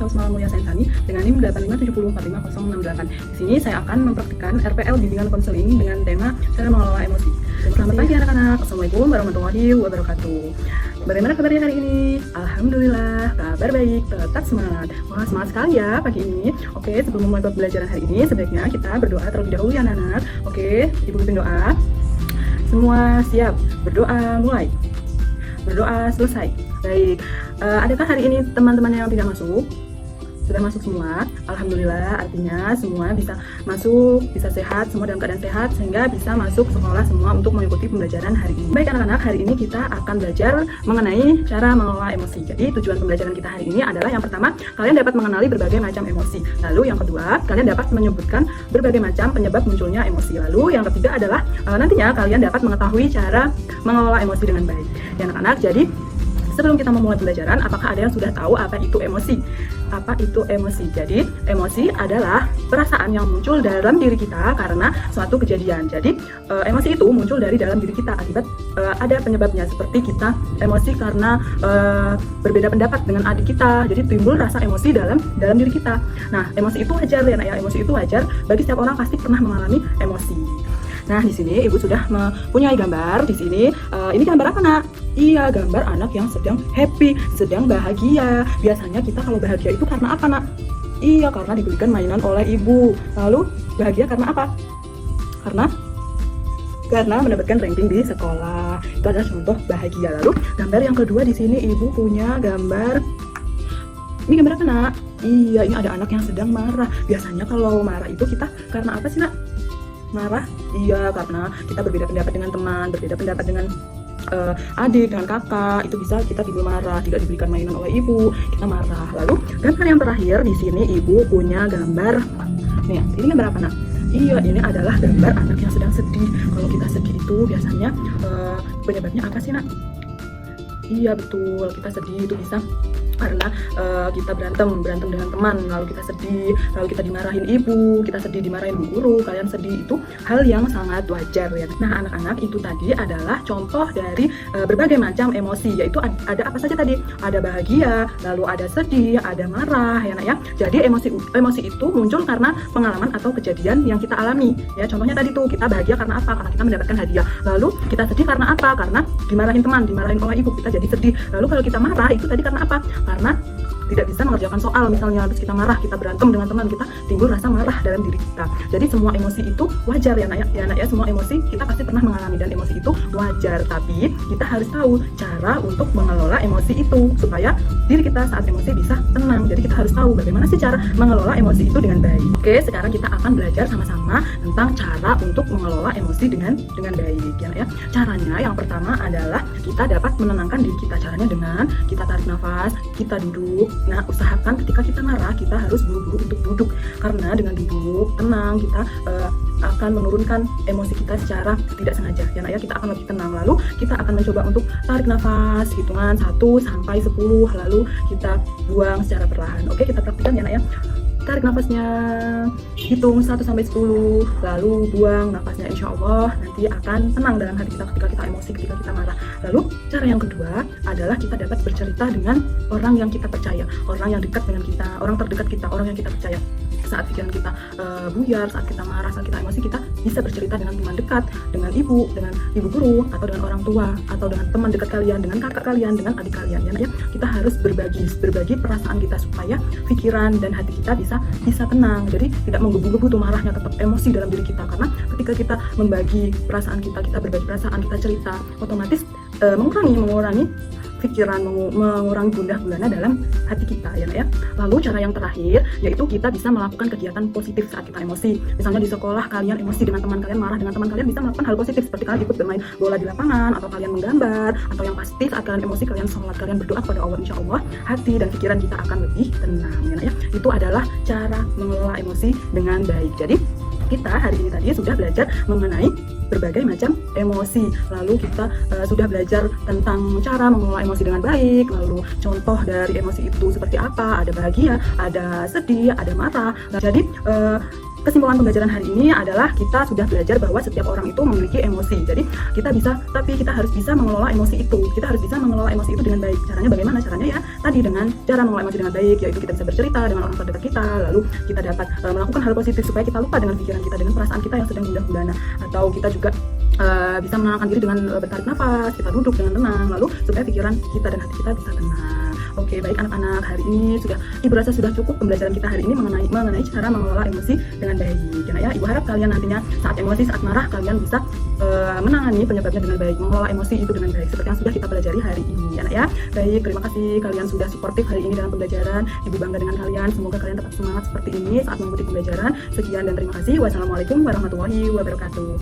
Saus Malam Mulia Sensani dengan NIM 8570455068. Di sini saya akan mempraktikkan RPL bimbingan konseling dengan tema cara mengelola emosi. Selamat pagi anak-anak. Assalamualaikum warahmatullahi wabarakatuh. Bagaimana kabarnya hari ini? Alhamdulillah, kabar baik, tetap semangat. Wah, semangat sekali ya pagi ini. Oke, sebelum memulai pembelajaran hari ini, sebaiknya kita berdoa terlebih dahulu ya anak-anak. Oke, Ibu pimpin doa. Semua siap, berdoa mulai. Berdoa selesai. Baik, adakah hari ini teman-teman yang tidak masuk? Sudah masuk semua, alhamdulillah, artinya semua bisa masuk, bisa sehat, semua dalam keadaan sehat, sehingga bisa masuk sekolah semua untuk mengikuti pembelajaran hari ini. Baik anak-anak, hari ini kita akan belajar mengenai cara mengelola emosi. Jadi tujuan pembelajaran kita hari ini adalah yang pertama, kalian dapat mengenali berbagai macam emosi. Lalu yang kedua, kalian dapat menyebutkan berbagai macam penyebab munculnya emosi. Lalu yang ketiga adalah nantinya kalian dapat mengetahui cara mengelola emosi dengan baik. Ya anak-anak, jadi sebelum kita memulai pembelajaran, apakah ada yang sudah tahu apa itu emosi? Apa itu emosi? Jadi, emosi adalah perasaan yang muncul dalam diri kita karena suatu kejadian. Jadi, emosi itu muncul dari dalam diri kita akibat ada penyebabnya. Seperti kita emosi karena berbeda pendapat dengan adik kita. Jadi, timbul rasa emosi dalam diri kita. Nah, emosi itu wajar ya, emosi itu wajar. Bagi setiap orang pasti pernah mengalami emosi. Nah, di sini Ibu sudah mempunyai gambar. Di sini, ini gambar apa, Nak? Iya, gambar anak yang sedang happy, sedang bahagia. Biasanya kita kalau bahagia itu karena apa, Nak? Iya, karena dibelikan mainan oleh ibu. Lalu, bahagia karena apa? Karena mendapatkan ranking di sekolah. Itu adalah contoh bahagia. Lalu, gambar yang kedua di sini Ibu punya gambar. Ini gambar apa, Nak? Iya, ini ada anak yang sedang marah. Biasanya kalau marah itu kita karena apa sih, Nak? Marah? Iya, karena kita berbeda pendapat dengan teman, berbeda pendapat dengan adik, dengan kakak. Itu bisa kita timbul marah, tidak diberikan mainan oleh ibu, kita marah. Lalu gambar yang terakhir di sini Ibu punya gambar. Nih, ini gambar apa, Nak? Iya, ini adalah gambar anak yang sedang sedih. Kalau kita sedih itu biasanya penyebabnya apa sih, Nak? Iya, betul, kita sedih itu bisa karena kita berantem dengan teman, lalu kita sedih, lalu kita dimarahin ibu, kita sedih dimarahin bu guru, kalian sedih, itu hal yang sangat wajar ya. Nah anak-anak, itu tadi adalah contoh dari berbagai macam emosi, yaitu ada apa saja tadi? Ada bahagia, lalu ada sedih, ada marah ya, Nak ya. Jadi emosi itu muncul karena pengalaman atau kejadian yang kita alami ya. Contohnya tadi tuh, kita bahagia karena apa? Karena kita mendapatkan hadiah. Lalu kita sedih karena apa? Karena dimarahin teman, dimarahin oleh ibu, kita jadi sedih. Lalu kalau kita marah itu tadi karena apa? Karena tidak bisa mengerjakan soal misalnya, terus kita marah, kita berantem dengan teman kita, timbul rasa marah dalam diri kita. Jadi semua emosi itu wajar ya, Nak ya, semua emosi kita pasti pernah mengalami dan emosi itu wajar. Tapi kita harus tahu cara untuk mengelola emosi itu supaya diri kita saat emosi bisa tenang. Jadi kita harus tahu bagaimana sih cara mengelola emosi itu dengan baik. Oke, sekarang kita akan belajar sama-sama tentang cara untuk mengelola emosi dengan baik ya, Nak ya. Caranya yang pertama adalah kita dapat menenangkan diri kita. Caranya dengan kita tarik nafas, kita duduk. Nah, usahakan ketika kita marah, kita harus buru-buru untuk duduk. Karena dengan duduk, tenang, kita akan menurunkan emosi kita secara tidak sengaja. Ya, Nak ya, kita akan lebih tenang. Lalu, kita akan mencoba untuk tarik nafas, hitungan 1 sampai 10. Lalu, kita buang secara perlahan. Oke, kita praktikkan ya, Nak ya. Tarik nafasnya, hitung 1 sampai 10, lalu buang nafasnya. Insya Allah nanti akan tenang dalam hati kita ketika kita emosi, ketika kita marah. Lalu cara yang kedua adalah kita dapat bercerita dengan orang yang kita percaya, orang yang dekat dengan kita, orang terdekat kita, orang yang kita percaya. Saat pikiran kita buyar, saat kita marah, saat kita emosi, kita bisa bercerita dengan teman dekat, dengan ibu guru, atau dengan orang tua, atau dengan teman dekat kalian, dengan kakak kalian, dengan adik kalian ya. Kita harus berbagi perasaan kita supaya pikiran dan hati kita bisa tenang. Jadi tidak menggebu-gebu tuh marahnya, tetap emosi dalam diri kita. Karena ketika kita membagi perasaan kita berbagi perasaan, kita cerita, otomatis mengurangi pikiran, mengurangi gundah gulana dalam hati kita ya, Nak ya. Lalu cara yang terakhir yaitu kita bisa melakukan kegiatan positif saat kita emosi. Misalnya di sekolah kalian emosi dengan teman kalian, marah dengan teman kalian, bisa melakukan hal positif seperti kalian ikut bermain bola di lapangan, atau kalian menggambar, atau yang pasti saat kalian emosi kalian sholat, kalian berdoa kepada Allah. Insya Allah hati dan pikiran kita akan lebih tenang ya, Nak ya. Itu adalah cara mengelola emosi dengan baik. Jadi kita hari ini tadi sudah belajar mengenai berbagai macam emosi. Lalu kita sudah belajar tentang cara mengelola emosi dengan baik. Lalu contoh dari emosi itu seperti apa? Ada bahagia, ada sedih, ada marah. Nah, jadi kesimpulan pembelajaran hari ini adalah kita sudah belajar bahwa setiap orang itu memiliki emosi. Jadi kita harus bisa mengelola emosi itu. Kita harus bisa mengelola emosi itu dengan baik. Caranya bagaimana? Caranya ya tadi dengan cara mengelola emosi dengan baik, yaitu kita bisa bercerita dengan orang terdekat kita, lalu kita dapat melakukan hal positif supaya kita lupa dengan pikiran kita, dengan perasaan kita yang sedang gundah gulana. Atau kita juga bisa menenangkan diri dengan bertarik nafas, kita duduk dengan tenang, lalu supaya pikiran kita dan hati kita bisa tenang. Oke, baik anak-anak, hari ini Ibu rasa sudah cukup pembelajaran kita hari ini mengenai cara mengelola emosi dengan baik. Ya, Ibu harap kalian nantinya saat emosi, saat marah, kalian bisa menangani penyebabnya dengan baik, mengelola emosi itu dengan baik, seperti yang sudah kita pelajari hari ini, ya. Baik, terima kasih kalian sudah suportif hari ini dalam pembelajaran. Ibu bangga dengan kalian. Semoga kalian tetap semangat seperti ini saat mengikuti pembelajaran. Sekian dan terima kasih. Wassalamualaikum warahmatullahi wabarakatuh.